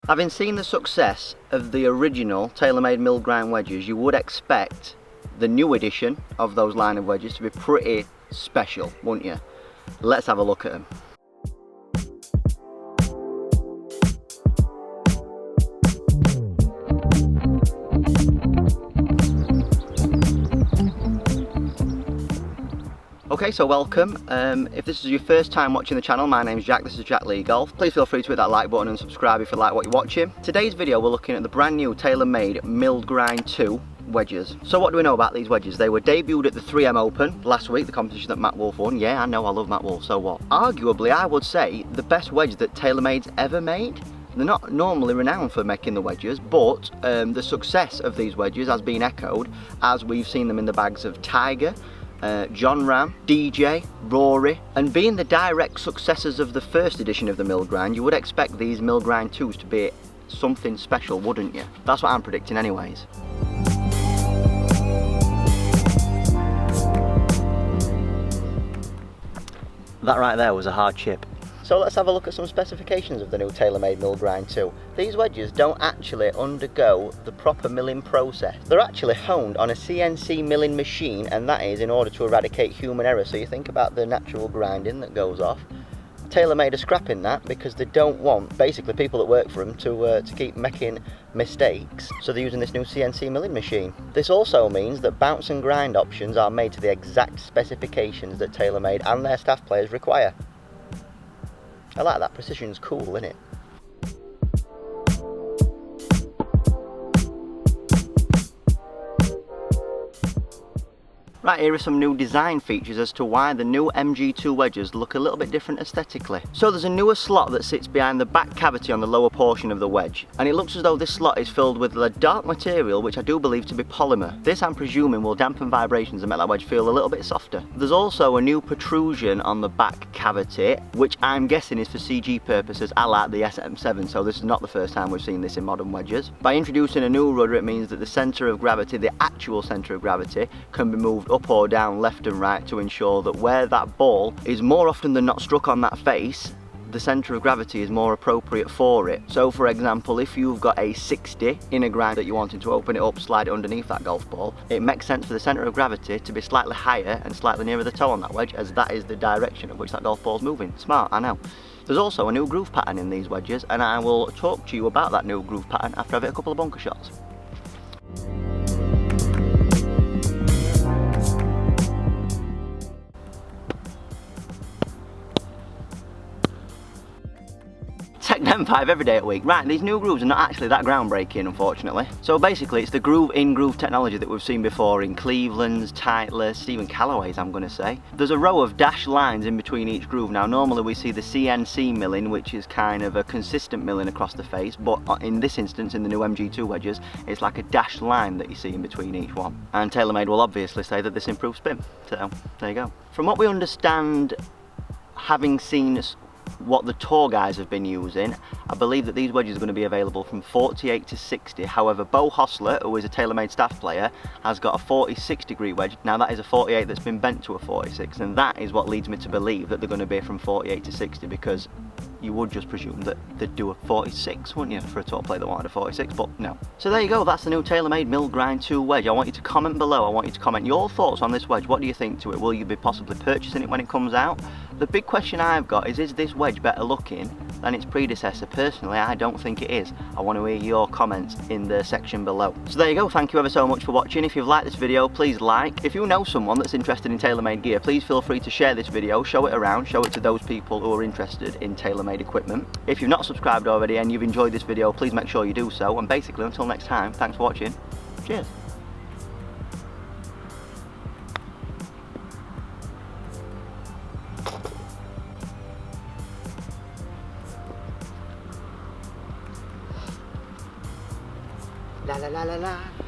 Having seen the success of the original Taylormade mill grind wedges, you would expect the new edition of those line of wedges to be pretty special, wouldn't you? Let's have a look at them. Okay, so welcome. If this is your first time watching the channel, my name's Jack, this is Jack Lee Golf. Please feel free to hit that like button and subscribe if you like what you're watching. Today's video we're looking at the brand new Taylormade Milled Grind 2 wedges. So what do we know about these wedges? They were debuted at the 3M Open last week, the competition that Matt Wolf won. Yeah, I know, I love Matt Wolf, so what? Arguably, I would say the best wedge that Taylormade's ever made. They're not normally renowned for making the wedges, but the success of these wedges has been echoed as we've seen them in the bags of Tiger, John Ram, DJ, Rory, and being the direct successors of the first edition of the mill grind, you would expect these mill grind 2s to be something special, wouldn't you? That's what I'm predicting anyways. That right there was a hard chip. So let's have a look at some specifications of the new Taylormade Mill Grind 2. These wedges don't actually undergo the proper milling process. They're actually honed on a CNC milling machine, and that is in order to eradicate human error. So you think about the natural grinding that goes off. Taylormade are scrapping that because they don't want basically people that work for them to keep making mistakes, so they're using this new CNC milling machine. This also means that bounce and grind options are made to the exact specifications that Taylormade and their staff players require. I like that, precision's cool, isn't it? Right, here are some new design features as to why the new MG2 wedges look a little bit different aesthetically. So there's a newer slot that sits behind the back cavity on the lower portion of the wedge, and it looks as though this slot is filled with a dark material which I do believe to be polymer. This, I'm presuming, will dampen vibrations and make that wedge feel a little bit softer. There's also a new protrusion on the back cavity, which I'm guessing is for CG purposes, a la the SM7, so this is not the first time we've seen this in modern wedges. By introducing a new rudder, it means that the centre of gravity, the actual centre of gravity, can be moved up or down, left and right, to ensure that where that ball is more often than not struck on that face, the centre of gravity is more appropriate for it. So for example, if you've got a 60 in a grind that you're wanting to open it up, slide it underneath that golf ball, it makes sense for the centre of gravity to be slightly higher and slightly nearer the toe on that wedge, as that is the direction of which that golf ball's moving. Smart, I know. There's also a new groove pattern in these wedges, and I will talk to you about that new groove pattern after I've hit a couple of bunker shots. Tech Dem 5 every day at week. Right, these new grooves are not actually that groundbreaking, unfortunately. So basically it's the groove-in-groove technology that we've seen before in Cleveland's, Titleist's, even Callaway's, I'm going to say. There's a row of dashed lines in between each groove. Now normally we see the CNC milling, which is kind of a consistent milling across the face, but in this instance, in the new MG2 wedges, it's like a dashed line that you see in between each one. And Taylormade will obviously say that this improves spin. So there you go. From what we understand, having seen what the tour guys have been using, I believe that these wedges are going to be available from 48 to 60. However, Bo Hostler, who is a Taylormade staff player, has got a 46 degree wedge. Now that is a 48 that's been bent to a 46, and that is what leads me to believe that they're going to be from 48 to 60, because you would just presume that they'd do a 46, wouldn't you, for a tour player that wanted a 46, but no. So there you go, that's the new Taylormade Mill Grind 2 wedge. I want you to comment below, I want you to comment your thoughts on this wedge. What do you think to it? Will you be possibly purchasing it when it comes out? The big question I've got is this wedge better looking than its predecessor? Personally, I don't think it is. I want to hear your comments in the section below. So there you go, thank you ever so much for watching. If you've liked this video, please like. If you know someone that's interested in Taylormade gear, please feel free to share this video, show it around, show it to those people who are interested in Taylormade equipment. If you've not subscribed already and you've enjoyed this video, please make sure you do so. And basically, until next time, thanks for watching. Cheers. La la la la la.